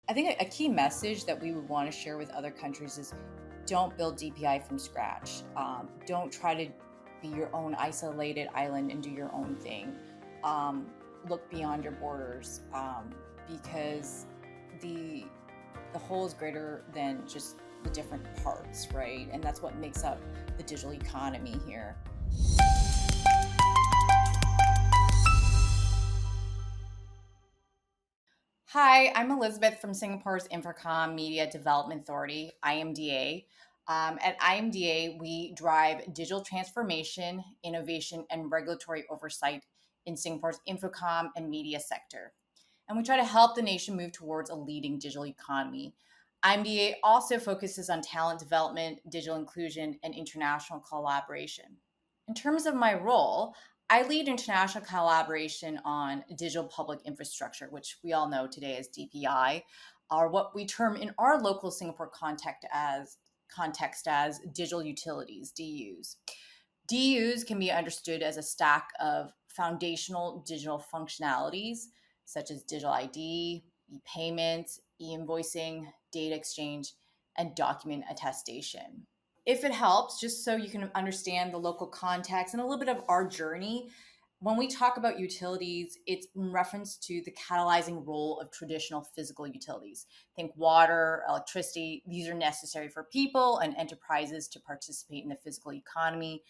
I think a key message that we would want to share with other countries is don't build DPI from scratch. Don't try to be your own isolated island and do your own thing. Um, Look beyond your borders because the the whole is greater than just the different parts, right? And that's what makes up the digital economy here. Hi, I'm Elizabeth from Singapore's Infocomm Media Development Authority, IMDA. At IMDA, we drive digital transformation, innovation, and regulatory oversight in Singapore's Infocom and media sector. And we try to help the nation move towards a leading digital economy. IMDA also focuses on talent development, digital inclusion, and international collaboration. In terms of my role, I lead international collaboration on digital public infrastructure, which we all know today as DPI, or what we term in our local Singapore context as digital utilities, DUs. DUs can be understood as a stack of foundational digital functionalities such as digital ID, e-payments, e-invoicing, data exchange, and document attestation. If it helps, just so you can understand the local context and a little bit of our journey, when we talk about utilities, it's in reference to the catalyzing role of traditional physical utilities. Think water, electricity. These are necessary for people and enterprises to participate in the physical economy.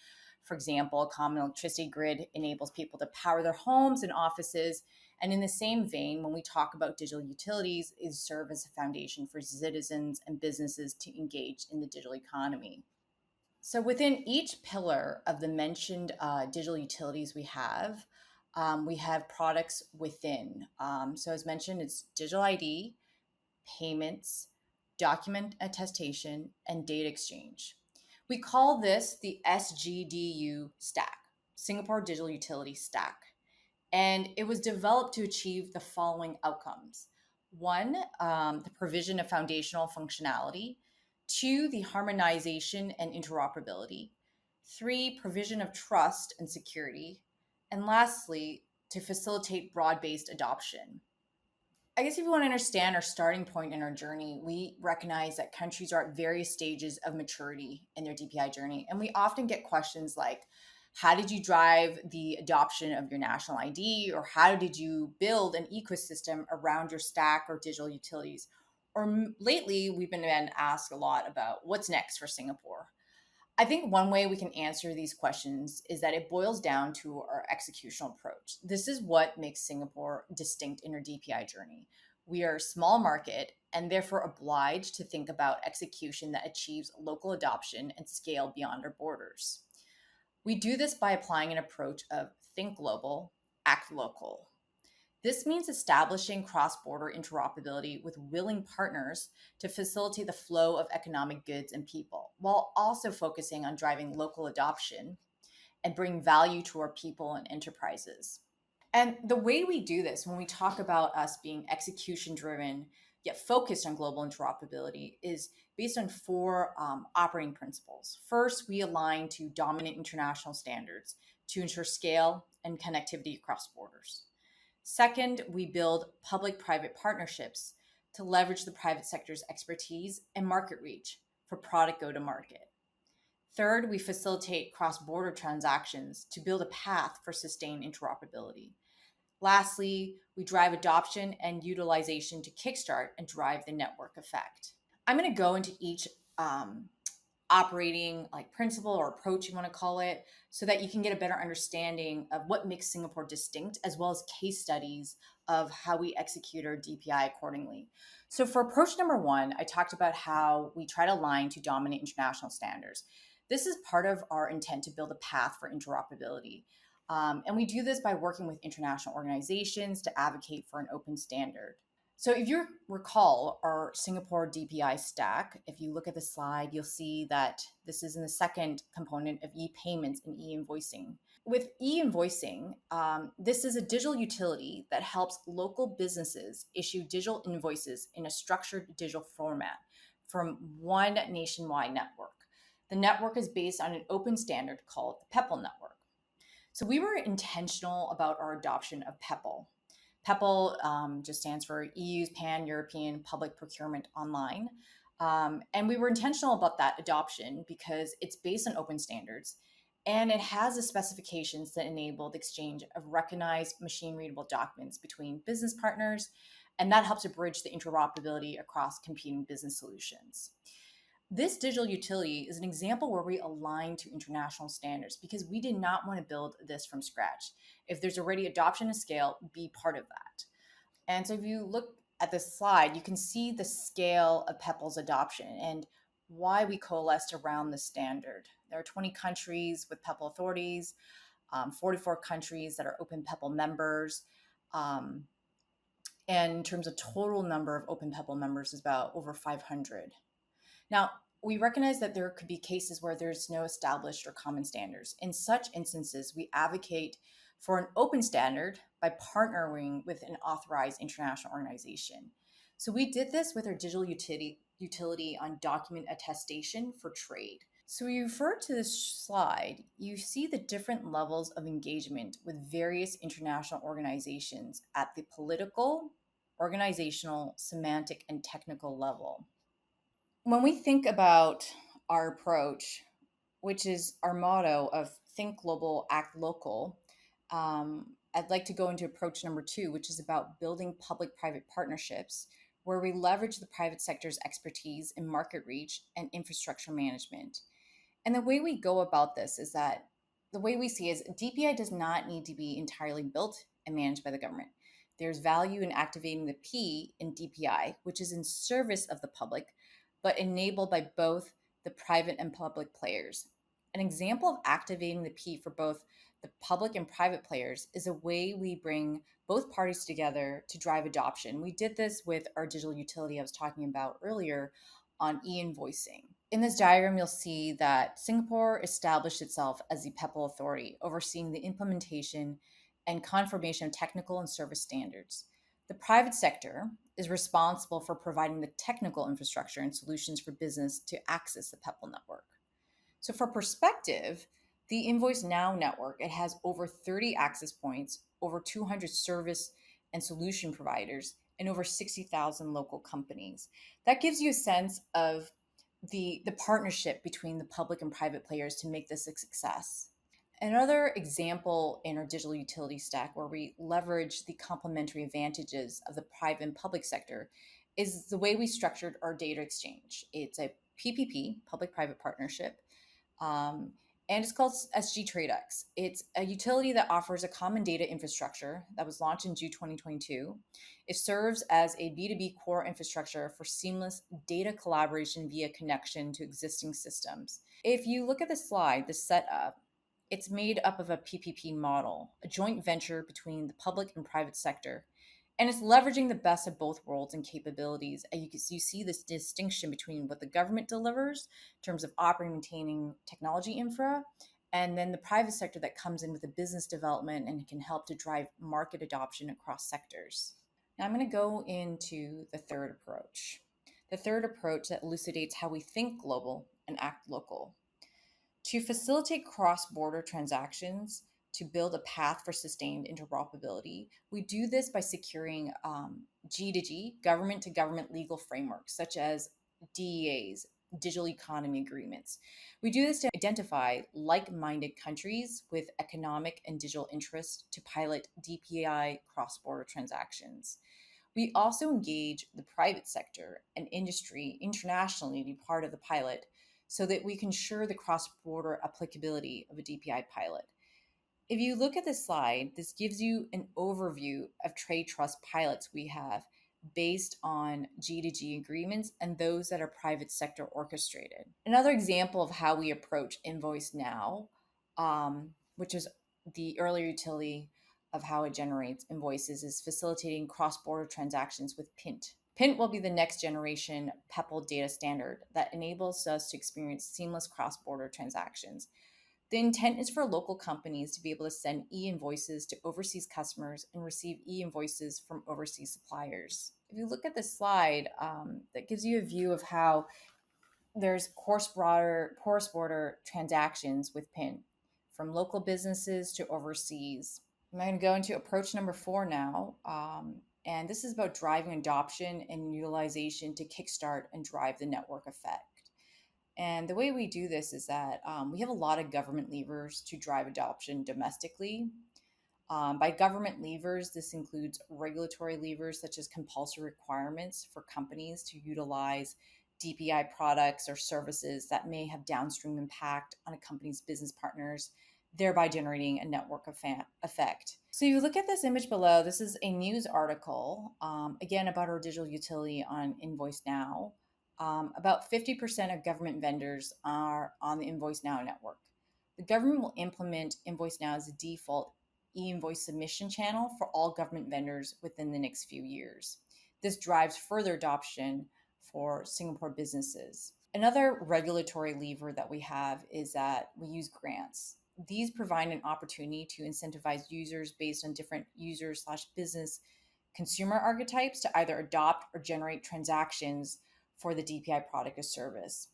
For example, a common electricity grid enables people to power their homes and offices. And in the same vein, when we talk about digital utilities, it serve as a foundation for citizens and businesses to engage in the digital economy. So within each pillar of the mentioned digital utilities we have products within. So as mentioned, it's digital ID, payments, document attestation, and data exchange. We call this the SGDU stack, Singapore Digital Utility Stack. And it was developed to achieve the following outcomes. One, the provision of foundational functionality. Two, the harmonization and interoperability. Three, provision of trust and security. And lastly, to facilitate broad based adoption. I guess if you want to understand our starting point in our journey, we recognize that countries are at various stages of maturity in their DPI journey. And we often get questions like, how did you drive the adoption of your national ID? Or how did you build an ecosystem around your stack or digital utilities? Or lately, we've been asked a lot about what's next for Singapore. I think one way we can answer these questions is that it boils down to our executional approach. This is what makes Singapore distinct in our DPI journey. We are a small market and therefore obliged to think about execution that achieves local adoption and scale beyond our borders. We do this by applying an approach of think global, act local. This means establishing cross border interoperability with willing partners to facilitate the flow of economic goods and people, while also focusing on driving local adoption and bring value to our people and enterprises. And the way we do this, when we talk about us being execution driven, yet focused on global interoperability, is based on four operating principles. First, we align to dominant international standards to ensure scale and connectivity across borders. Second, we build public private partnerships to leverage the private sector's expertise and market reach for product go to market. Third, we facilitate cross border transactions to build a path for sustained interoperability. Lastly, we drive adoption and utilization to kickstart and drive the network effect. I'm going to go into each operating like principle or approach, you want to call it, so that you can get a better understanding of what makes Singapore distinct, as well as case studies of how we execute our DPI accordingly. So for approach number one, I talked about how we try to align to dominant international standards. This is part of our intent to build a path for interoperability. And we do this by working with international organizations to advocate for an open standard. So if you recall our Singapore DPI stack, if you look at the slide, you'll see that this is in the second component of e-payments and e-invoicing. With e-invoicing, this is a digital utility that helps local businesses issue digital invoices in a structured digital format from one nationwide network. The network is based on an open standard called the PEPL network. So we were intentional about our adoption of PEPL. PEPL just stands for EU's Pan-European Public Procurement Online. And we were intentional about that adoption because it's based on open standards and it has the specifications that enable the exchange of recognized machine-readable documents between business partners, and that helps to bridge the interoperability across competing business solutions. This digital utility is an example where we align to international standards because we did not want to build this from scratch. If there's already adoption and scale, be part of that. And so if you look at this slide, you can see the scale of PEPL's adoption and why we coalesced around the standard. There are 20 countries with PEPL authorities, 44 countries that are open PEPL members. And in terms of total number of open PEPL members is about over 500. Now, we recognize that there could be cases where there's no established or common standards. In such instances, we advocate for an open standard by partnering with an authorized international organization. So we did this with our digital utility on document attestation for trade. So we refer to this slide, you see the different levels of engagement with various international organizations at the political, organizational, semantic, and technical level. When we think about our approach, which is our motto of think global, act local, I'd like to go into approach number 2, which is about building public-private partnerships where we leverage the private sector's expertise in market reach and infrastructure management. And the way we go about this is that the way we see is DPI does not need to be entirely built and managed by the government. There's value in activating the P in DPI, which is in service of the public, but enabled by both the private and public players. An example of activating the P for both the public and private players is a way we bring both parties together to drive adoption. We did this with our digital utility I was talking about earlier on e-invoicing. In this diagram, you'll see that Singapore established itself as the PEPL authority, overseeing the implementation and confirmation of technical and service standards. The private sector is responsible for providing the technical infrastructure and solutions for business to access the PEPL network. So for perspective, the Invoice Now network, it has over 30 access points, over 200 service and solution providers, and over 60,000 local companies. That gives you a sense of the partnership between the public and private players to make this a success. Another example in our digital utility stack where we leverage the complementary advantages of the private and public sector is the way we structured our data exchange. It's a PPP, public-private partnership, and it's called SG TradeX. It's a utility that offers a common data infrastructure that was launched in June 2022. It serves as a B2B core infrastructure for seamless data collaboration via connection to existing systems. If you look at the slide, the setup, it's made up of a PPP model, a joint venture between the public and private sector. And it's leveraging the best of both worlds and capabilities. And you see this distinction between what the government delivers in terms of operating and maintaining technology infra, and then the private sector that comes in with the business development and can help to drive market adoption across sectors. Now I'm going to go into the third approach. The third approach that elucidates how we think global and act local. To facilitate cross-border transactions, to build a path for sustained interoperability, we do this by securing G2G, government-to-government legal frameworks, such as DEAs, digital economy agreements. We do this to identify like-minded countries with economic and digital interests to pilot DPI cross-border transactions. We also engage the private sector and industry internationally to be part of the pilot so that we can ensure the cross-border applicability of a DPI pilot. If you look at this slide, this gives you an overview of trade trust pilots we have based on G2G agreements and those that are private sector orchestrated. Another example of how we approach Invoice Now, which is the earlier utility of how it generates invoices, is facilitating cross-border transactions with PINT. PINT will be the next generation PEPL data standard that enables us to experience seamless cross-border transactions. The intent is for local companies to be able to send e-invoices to overseas customers and receive e-invoices from overseas suppliers. If you look at this slide, that gives you a view of how there's cross-border transactions with PIN, from local businesses to overseas. I'm going to go into approach number 4 now. And this is about driving adoption and utilization to kickstart and drive the network effect. And the way we do this is that we have a lot of government levers to drive adoption domestically. By government levers, this includes regulatory levers such as compulsory requirements for companies to utilize DPI products or services that may have downstream impact on a company's business partners, thereby generating a network effect. So you look at this image below, this is a news article, again, about our digital utility on InvoiceNow. About 50% of government vendors are on the InvoiceNow network. The government will implement InvoiceNow as a default e-invoice submission channel for all government vendors within the next few years. This drives further adoption for Singapore businesses. Another regulatory lever that we have is that we use grants. These provide an opportunity to incentivize users based on different user/business consumer archetypes to either adopt or generate transactions for the DPI product or service.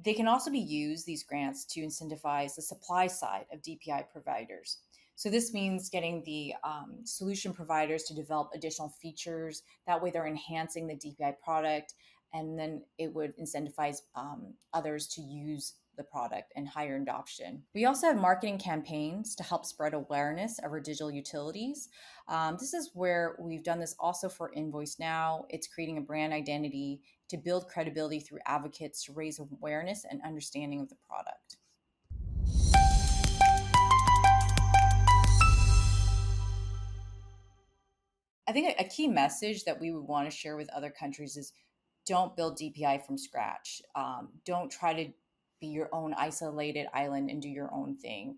They can also be used, these grants, to incentivize the supply side of DPI providers. So this means getting the solution providers to develop additional features. That way they're enhancing the DPI product, and then it would incentivize others to use the product and higher adoption. We also have marketing campaigns to help spread awareness of our digital utilities. This is where we've done this also for InvoiceNow. It's creating a brand identity to build credibility through advocates to raise awareness and understanding of the product. I think a key message that we would want to share with other countries is don't build DPI from scratch. Don't try to be your own isolated island and do your own thing.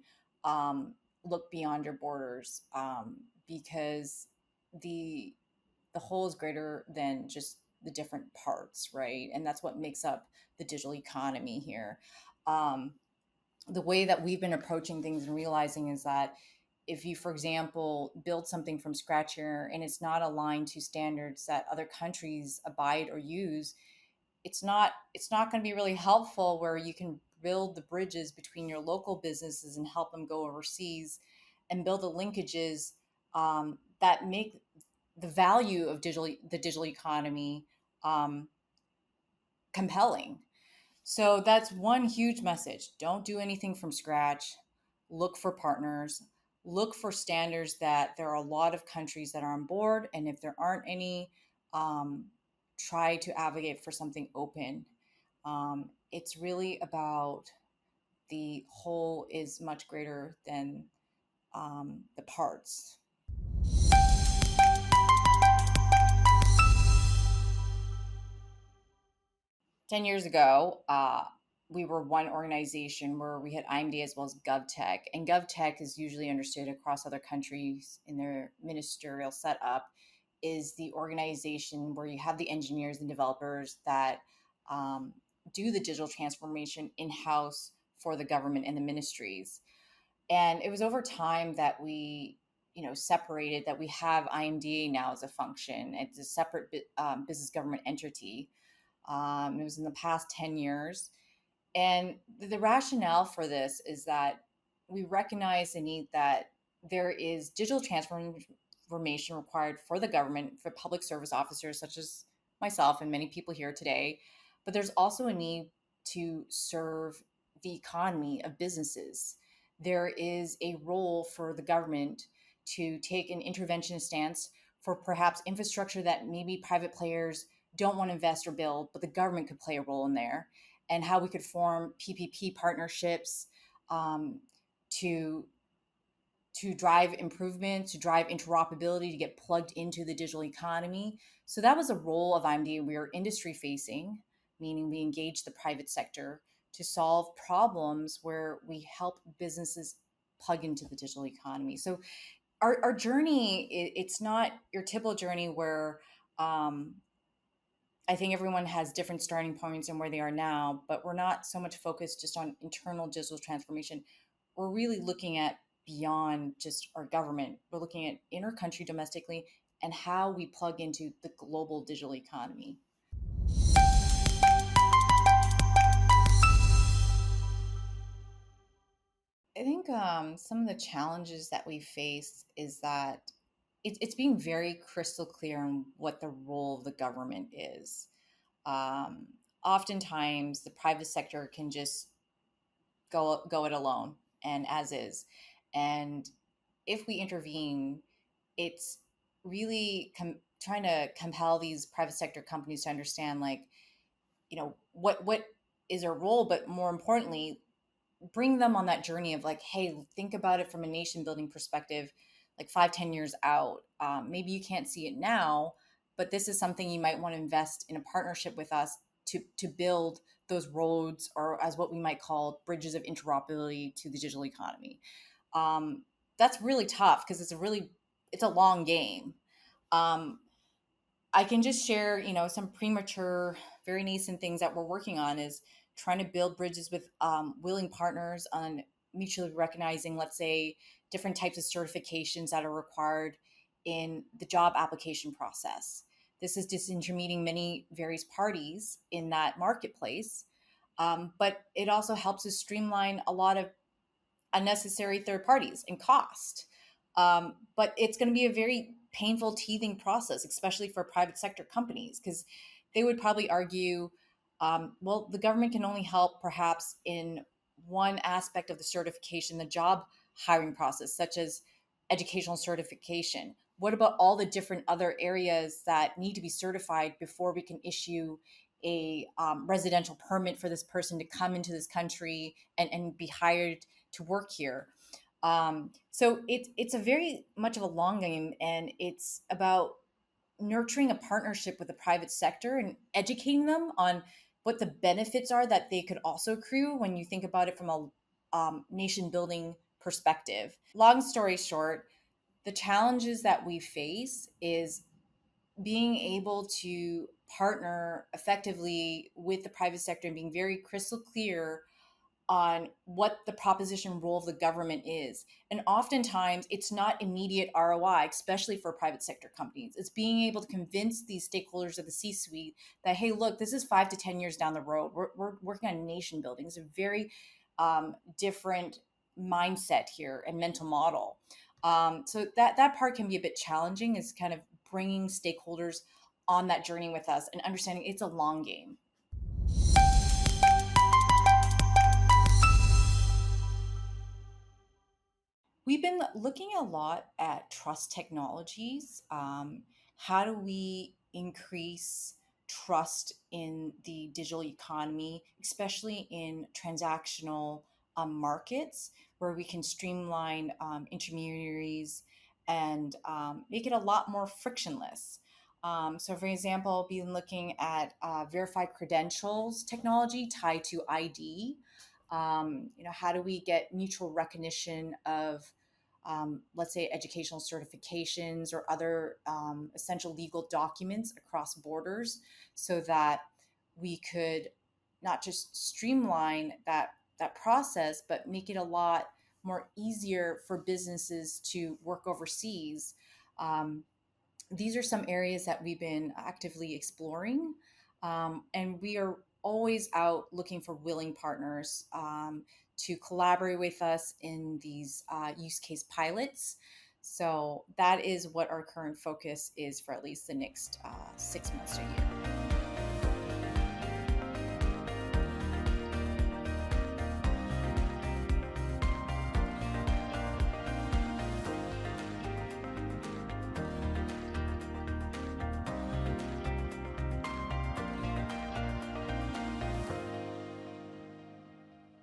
Look beyond your borders, because the whole is greater than just the different parts, right? And that's what makes up the digital economy here. The way that we've been approaching things and realizing is that if you, for example, build something from scratch here and it's not aligned to standards that other countries abide or use, it's not going to be really helpful where you can build the bridges between your local businesses and help them go overseas and build the linkages that make the value of the digital economy compelling. So that's one huge message. Don't do anything from scratch. Look for partners. Look for standards that there are a lot of countries that are on board. And if there aren't any, try to advocate for something open. It's really about the whole is much greater than the parts. 10 years ago, we were one organization where we had IMDA as well as GovTech. And GovTech is usually understood across other countries in their ministerial setup is the organization where you have the engineers and developers that do the digital transformation in-house for the government and the ministries. And it was over time that we separated, that we have IMDA now as a function. It's a separate business government entity. It was in the past 10 years. And the rationale for this is that we recognize the need that there is digital transformation required for the government, for public service officers such as myself and many people here today. But there's also a need to serve the economy of businesses. There is a role for the government to take an interventionist stance for perhaps infrastructure that maybe private players don't want to invest or build, but the government could play a role in there, and how we could form PPP partnerships to drive improvement, to drive interoperability, to get plugged into the digital economy. So that was a role of IMDA. We are industry facing, meaning we engage the private sector to solve problems where we help businesses plug into the digital economy. So our journey, it's not your typical journey where I think everyone has different starting points and where they are now, but we're not so much focused just on internal digital transformation. We're really looking at beyond just our government. We're looking at inter-country domestically and how we plug into the global digital economy. I think some of the challenges that we face is that it's being very crystal clear on what the role of the government is. Um, Oftentimes, the private sector can just go it alone and as is, and if we intervene, it's really trying to compel these private sector companies to understand, like, what is their role, but more importantly, bring them on that journey of, like, hey, think about it from a nation building perspective, like 5-10 years out. Maybe you can't see it now, but this is something you might want to invest in a partnership with us to build those roads, or as what we might call bridges of interoperability to the digital economy. um, that's really tough because it's a long game. um, I can just share, some premature, very nascent things that we're working on is trying to build bridges with willing partners on mutually recognizing, let's say, different types of certifications that are required in the job application process. This is disintermediating many various parties in that marketplace, but it also helps us streamline a lot of unnecessary third parties and cost. But it's going to be a very painful, teething process, especially for private sector companies, because they would probably argue, well, the government can only help perhaps in one aspect of the certification, the job hiring process, such as educational certification. What about all the different other areas that need to be certified before we can issue a residential permit for this person to come into this country and be hired to work here? So it's a very much of a long game, and it's about nurturing a partnership with the private sector and educating them on what the benefits are that they could also accrue when you think about it from a nation building perspective. Long story short, the challenges that we face is being able to partner effectively with the private sector and being very crystal clear on what the proposition role of the government is. And oftentimes it's not immediate ROI, especially for private sector companies. It's being able to convince these stakeholders of the C suite that, hey, look, this is 5 to 10 years down the road. We're working on nation building. It's a very different mindset here and mental model. So that part can be a bit challenging, is kind of bringing stakeholders on that journey with us and understanding it's a long game. We've been looking a lot at trust technologies. How do we increase trust in the digital economy, especially in transactional markets, where we can streamline intermediaries and make it a lot more frictionless? So, for example, been looking at verified credentials technology tied to ID. How do we get mutual recognition of, let's say, educational certifications or other essential legal documents across borders, so that we could not just streamline that process, but make it a lot more easier for businesses to work overseas. Um, these are some areas that we've been actively exploring, and we are always out looking for willing partners to collaborate with us in these use case pilots. So that is what our current focus is for at least the next 6 months to a year.